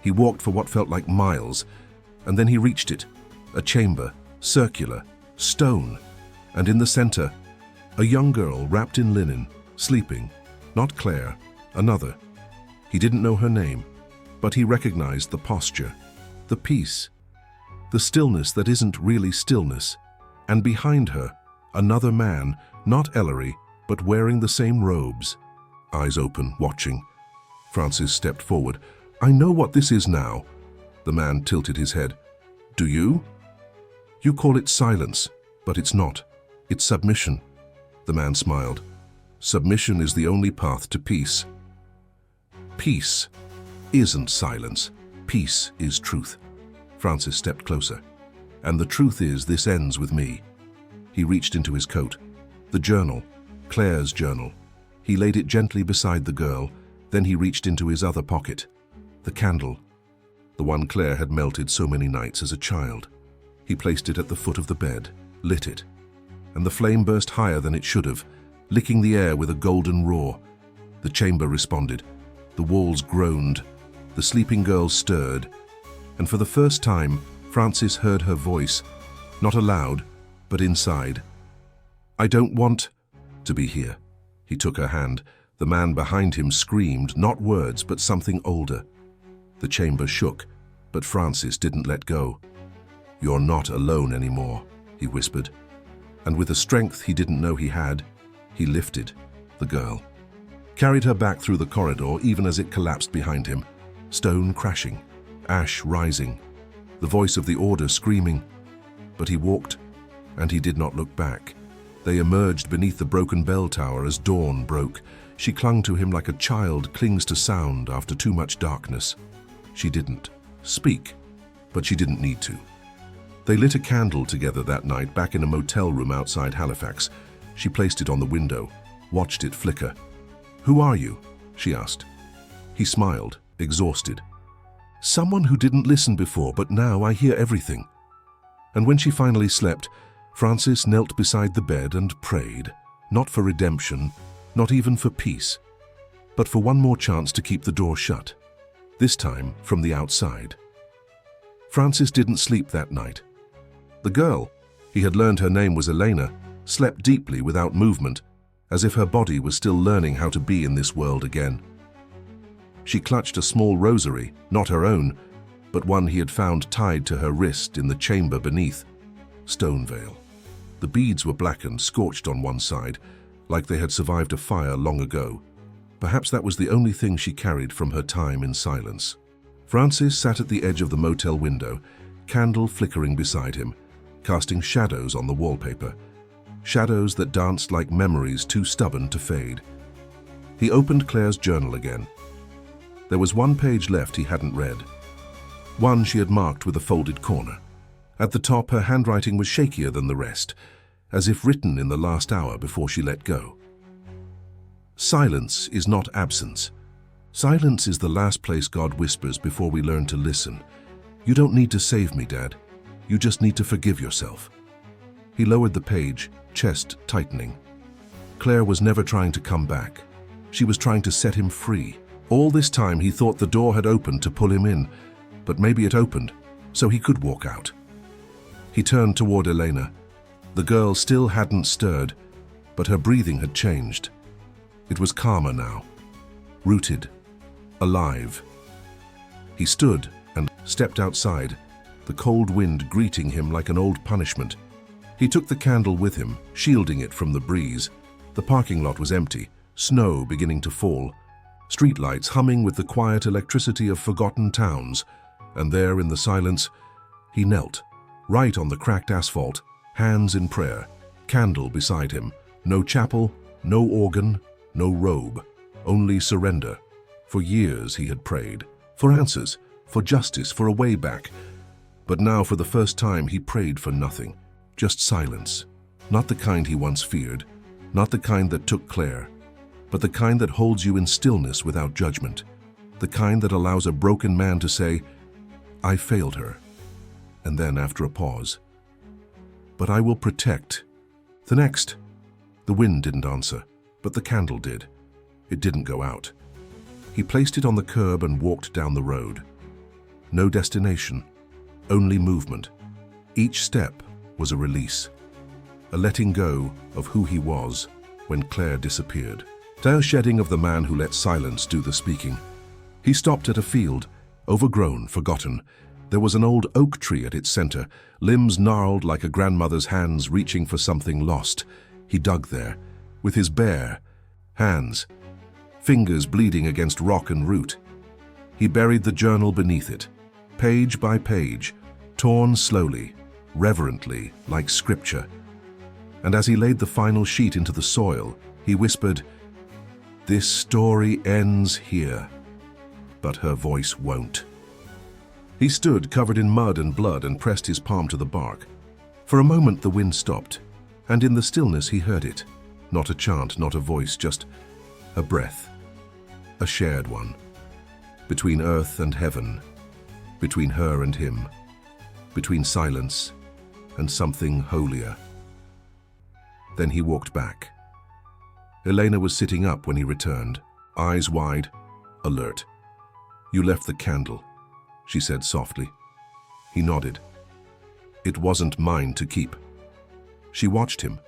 He walked for what felt like miles, and then he reached it. A chamber, circular, stone, and in the center, a young girl wrapped in linen, sleeping. Not Claire, another. He didn't know her name, but he recognized the posture, the peace, the stillness that isn't really stillness. And behind her, another man, not Ellery, but wearing the same robes. Eyes open, watching. Francis stepped forward. I know what this is now. The man tilted his head. Do you? You call it silence, but it's not. It's submission. The man smiled. Submission is the only path to peace. Peace isn't silence. Peace is truth. Francis stepped closer. And the truth is, this ends with me. He reached into his coat. The journal, Claire's journal. He laid it gently beside the girl, then he reached into his other pocket. The candle, the one Claire had melted so many nights as a child. He placed it at the foot of the bed, lit it, and the flame burst higher than it should have, licking the air with a golden roar. The chamber responded. The walls groaned. The sleeping girl stirred, and for the first time, Francis heard her voice, not aloud, but inside. I don't want to be here. He took her hand. The man behind him screamed, not words, but something older. The chamber shook, but Francis didn't let go. You're not alone anymore, he whispered. And with a strength he didn't know he had, he lifted the girl. Carried her back through the corridor even as it collapsed behind him. Stone crashing, ash rising, the voice of the order screaming. But he walked and he did not look back. They emerged beneath the broken bell tower as dawn broke. She clung to him like a child clings to sound after too much darkness. She didn't speak, but she didn't need to. They lit a candle together that night back in a motel room outside Halifax. She placed it on the window, watched it flicker. "Who are you?" she asked. He smiled, exhausted. "Someone who didn't listen before, but now I hear everything." And when she finally slept, Francis knelt beside the bed and prayed, not for redemption, not even for peace, but for one more chance to keep the door shut, this time from the outside. Francis didn't sleep that night. The girl, he had learned her name was Elena, slept deeply without movement, as if her body was still learning how to be in this world again. She clutched a small rosary, not her own, but one he had found tied to her wrist in the chamber beneath. Stone veil. The beads were blackened, scorched on one side, like they had survived a fire long ago. Perhaps that was the only thing she carried from her time in silence. Francis sat at the edge of the motel window, candle flickering beside him, casting shadows on the wallpaper, shadows that danced like memories too stubborn to fade. He opened Claire's journal again. There was one page left he hadn't read. One she had marked with a folded corner. At the top, her handwriting was shakier than the rest, as if written in the last hour before she let go. Silence is not absence. Silence is the last place God whispers before we learn to listen. You don't need to save me, Dad. You just need to forgive yourself. He lowered the page, chest tightening. Claire was never trying to come back. She was trying to set him free. All this time he thought the door had opened to pull him in, but maybe it opened, so he could walk out. He turned toward Elena. The girl still hadn't stirred, but her breathing had changed. It was calmer now, rooted, alive. He stood and stepped outside, the cold wind greeting him like an old punishment. He took the candle with him, shielding it from the breeze. The parking lot was empty, snow beginning to fall, streetlights humming with the quiet electricity of forgotten towns, and there in the silence, he knelt, right on the cracked asphalt, hands in prayer, candle beside him. No chapel, no organ, no robe, only surrender. For years he had prayed, for answers, for justice, for a way back. But now for the first time he prayed for nothing, just silence. Not the kind he once feared, not the kind that took Claire, but the kind that holds you in stillness without judgment, the kind that allows a broken man to say, "I failed her," and then after a pause, "But I will protect." The next, the wind didn't answer, but the candle did. It didn't go out. He placed it on the curb and walked down the road. No destination, only movement. Each step was a release, a letting go of who he was when Claire disappeared. Tale shedding of the man who let silence do the speaking. He stopped at a field, overgrown, forgotten. There was an old oak tree at its center, limbs gnarled like a grandmother's hands reaching for something lost. He dug there, with his bare hands, fingers bleeding against rock and root. He buried the journal beneath it, page by page, torn slowly, reverently, like scripture. And as he laid the final sheet into the soil, he whispered, "This story ends here," but her voice won't. He stood covered in mud and blood and pressed his palm to the bark. For a moment the wind stopped, and in the stillness he heard it. Not a chant, not a voice, just a breath, a shared one, between earth and heaven, between her and him, between silence and something holier. Then he walked back. Elena was sitting up when he returned, eyes wide, alert. "You left the candle," she said softly. He nodded. "It wasn't mine to keep." She watched him,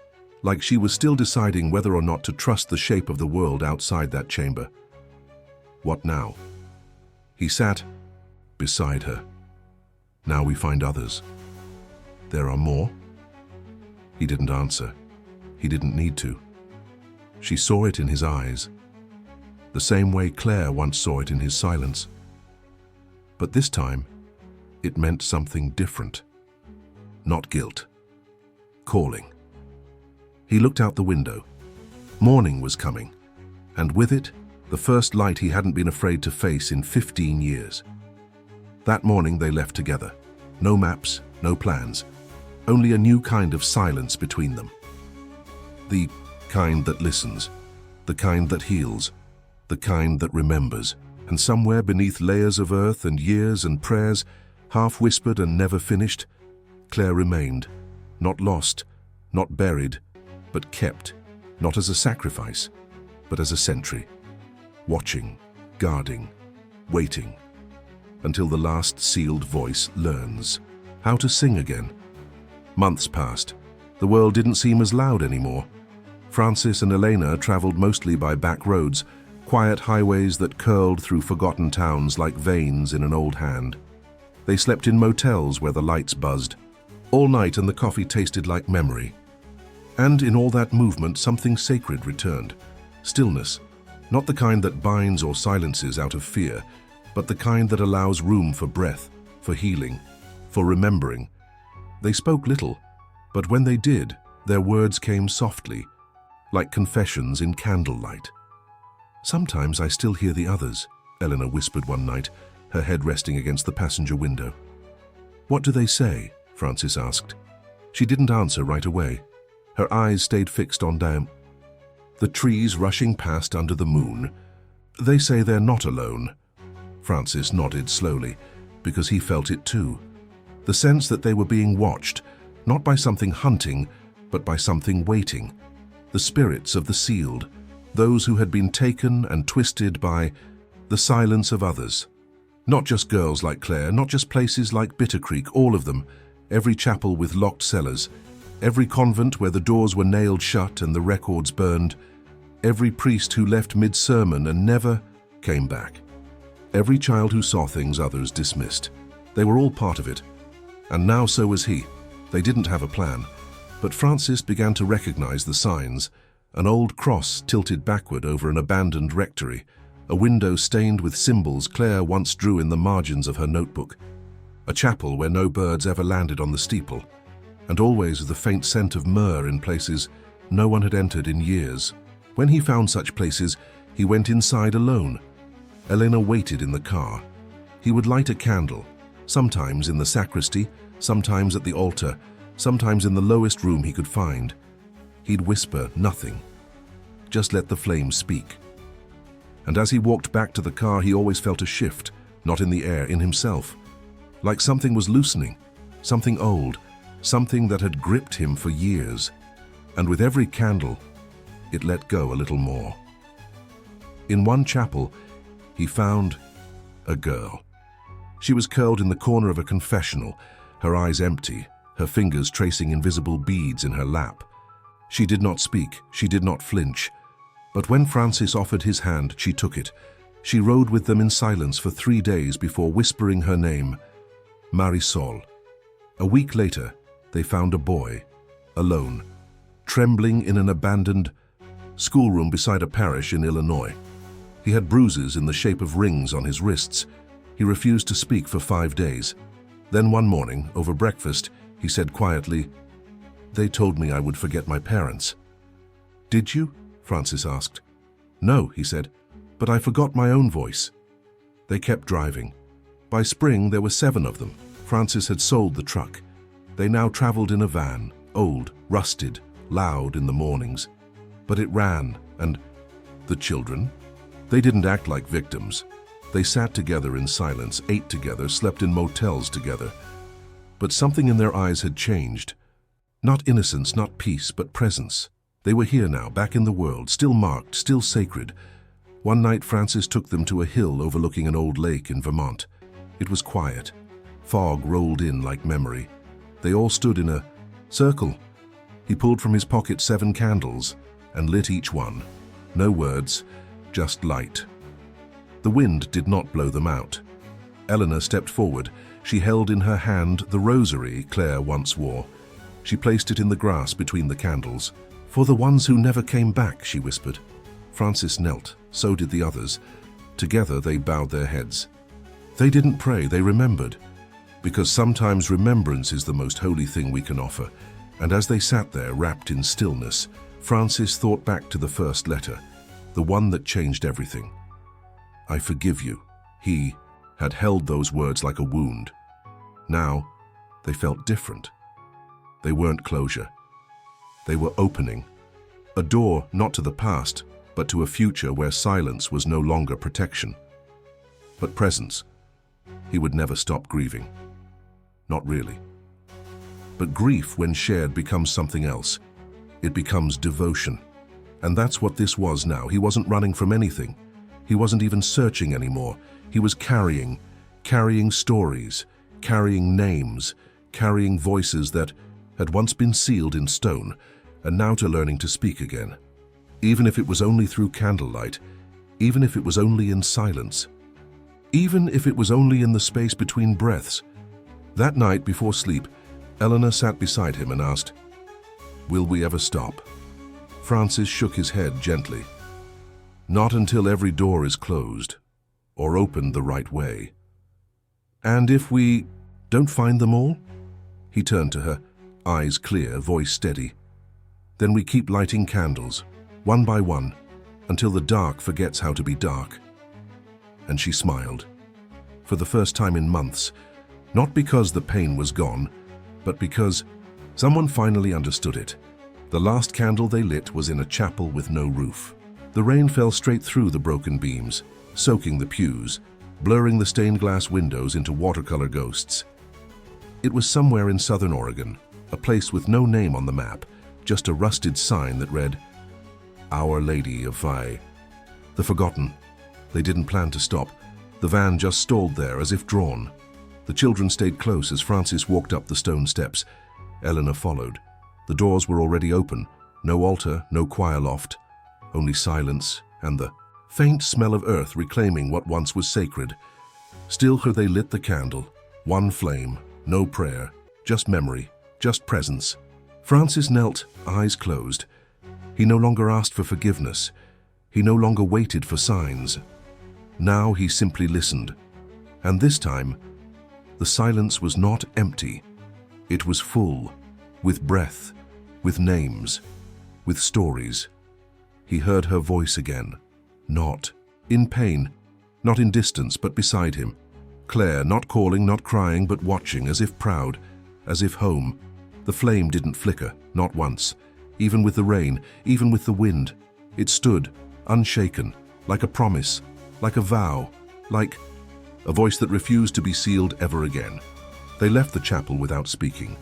like she was still deciding whether or not to trust the shape of the world outside that chamber. What now? He sat beside her. "Now we find others. There are more?" He didn't answer. He didn't need to. She saw it in his eyes, the same way Claire once saw it in his silence. But this time, it meant something different. Not guilt, calling. He looked out the window. Morning was coming, and with it, the first light he hadn't been afraid to face in 15 years. That morning they left together. No maps, no plans, only a new kind of silence between them. The kind that listens, the kind that heals, the kind that remembers. And somewhere beneath layers of earth and years and prayers, half whispered and never finished, Claire remained, not lost, not buried, but kept, not as a sacrifice, but as a sentry, watching, guarding, waiting, until the last sealed voice learns how to sing again. Months passed. The world didn't seem as loud anymore. Francis and Elena traveled mostly by back roads, quiet highways that curled through forgotten towns like veins in an old hand. They slept in motels where the lights buzzed all night and the coffee tasted like memory. And in all that movement, something sacred returned. Stillness, not the kind that binds or silences out of fear, but the kind that allows room for breath, for healing, for remembering. They spoke little, but when they did, their words came softly, like confessions in candlelight. "Sometimes I still hear the others," Eleanor whispered one night, her head resting against the passenger window. "What do they say?" Francis asked. She didn't answer right away. Her eyes stayed fixed on down. The trees rushing past under the moon. "They say they're not alone." Francis nodded slowly, because he felt it too. The sense that they were being watched, not by something hunting, but by something waiting. The spirits of the sealed, those who had been taken and twisted by the silence of others. Not just girls like Claire, not just places like Bitter Creek, all of them, every chapel with locked cellars, every convent where the doors were nailed shut and the records burned, every priest who left mid-sermon and never came back, every child who saw things others dismissed. They were all part of it, and now so was he. They didn't have a plan, but Francis began to recognize the signs. An old cross tilted backward over an abandoned rectory, a window stained with symbols Claire once drew in the margins of her notebook, a chapel where no birds ever landed on the steeple, and always the faint scent of myrrh in places no one had entered in years. When he found such places, he went inside alone. Elena waited in the car. He would light a candle, sometimes in the sacristy, sometimes at the altar, sometimes in the lowest room he could find. He'd whisper nothing, just let the flames speak. And as he walked back to the car, he always felt a shift, not in the air, in himself. Like something was loosening, something old, something that had gripped him for years. And with every candle, it let go a little more. In one chapel, he found a girl. She was curled in the corner of a confessional, her eyes empty, her fingers tracing invisible beads in her lap. She did not speak, she did not flinch. But when Francis offered his hand, she took it. She rode with them in silence for 3 days before whispering her name, Marisol. A week later, they found a boy, alone, trembling in an abandoned schoolroom beside a parish in Illinois. He had bruises in the shape of rings on his wrists. He refused to speak for 5 days. Then one morning, over breakfast, he said quietly, "They told me I would forget my parents." "Did you?" Francis asked. "No," he said, "but I forgot my own voice." They kept driving. By spring, there were 7 of them. Francis had sold the truck. They now traveled in a van, old, rusted, loud in the mornings. But it ran, and the children? They didn't act like victims. They sat together in silence, ate together, slept in motels together. But something in their eyes had changed. Not innocence, not peace, but presence. They were here now, back in the world, still marked, still sacred. One night, Francis took them to a hill overlooking an old lake in Vermont. It was quiet. Fog rolled in like memory. They all stood in a circle. He pulled from his pocket 7 candles and lit each one. No words, just light. The wind did not blow them out. Eleanor stepped forward. She held in her hand the rosary Claire once wore. She placed it in the grass between the candles. "For the ones who never came back," she whispered. Francis knelt. So did the others. Together they bowed their heads. They didn't pray, they remembered. Because sometimes remembrance is the most holy thing we can offer. And as they sat there, wrapped in stillness, Francis thought back to the first letter, the one that changed everything. "I forgive you." He had held those words like a wound. Now, they felt different. They weren't closure. They were opening. A door not to the past, but to a future where silence was no longer protection, but presence. He would never stop grieving. Not really. But grief, when shared, becomes something else. It becomes devotion. And that's what this was now. He wasn't running from anything. He wasn't even searching anymore. He was carrying stories, carrying names, carrying voices that had once been sealed in stone, and now to learning to speak again. Even if it was only through candlelight, even if it was only in silence, even if it was only in the space between breaths. That night before sleep, Eleanor sat beside him and asked, "Will we ever stop?" Francis shook his head gently. "Not until every door is closed, or opened the right way." "And if we don't find them all?" He turned to her, eyes clear, voice steady. "Then we keep lighting candles, one by one, until the dark forgets how to be dark." And she smiled. For the first time in months, not because the pain was gone, but because someone finally understood it. The last candle they lit was in a chapel with no roof. The rain fell straight through the broken beams, soaking the pews, blurring the stained glass windows into watercolor ghosts. It was somewhere in southern Oregon, a place with no name on the map, just a rusted sign that read, "Our Lady of Vi." The forgotten. They didn't plan to stop. The van just stalled there as if drawn. The children stayed close as Francis walked up the stone steps. Eleanor followed. The doors were already open. No altar, no choir loft. Only silence and the faint smell of earth reclaiming what once was sacred. Still they lit the candle. One flame, no prayer, just memory, just presence. Francis knelt, eyes closed. He no longer asked for forgiveness. He no longer waited for signs. Now he simply listened. And this time, the silence was not empty. It was full, with breath, with names, with stories. He heard her voice again, not in pain, not in distance, but beside him. Claire, not calling, not crying, but watching, as if proud, as if home. The flame didn't flicker, not once. Even with the rain, even with the wind, it stood, unshaken, like a promise, like a vow, like a voice that refused to be sealed ever again. They left the chapel without speaking.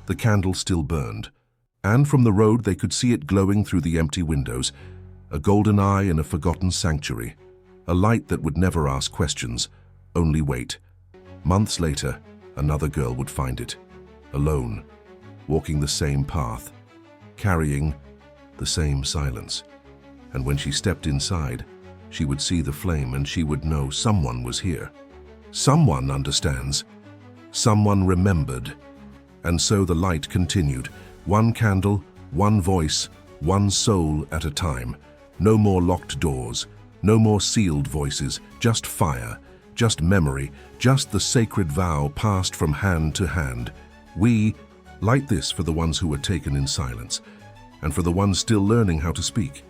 The candle still burned, and from the road they could see it glowing through the empty windows, a golden eye in a forgotten sanctuary, a light that would never ask questions, only wait. Months later, another girl would find it, alone, walking the same path, carrying the same silence. And when she stepped inside, she would see the flame and she would know someone was here. Someone understands. Someone remembered. And so the light continued. One candle, one voice, one soul at a time. No more locked doors, no more sealed voices, just fire, just memory, just the sacred vow passed from hand to hand. We light this for the ones who were taken in silence, and for the ones still learning how to speak.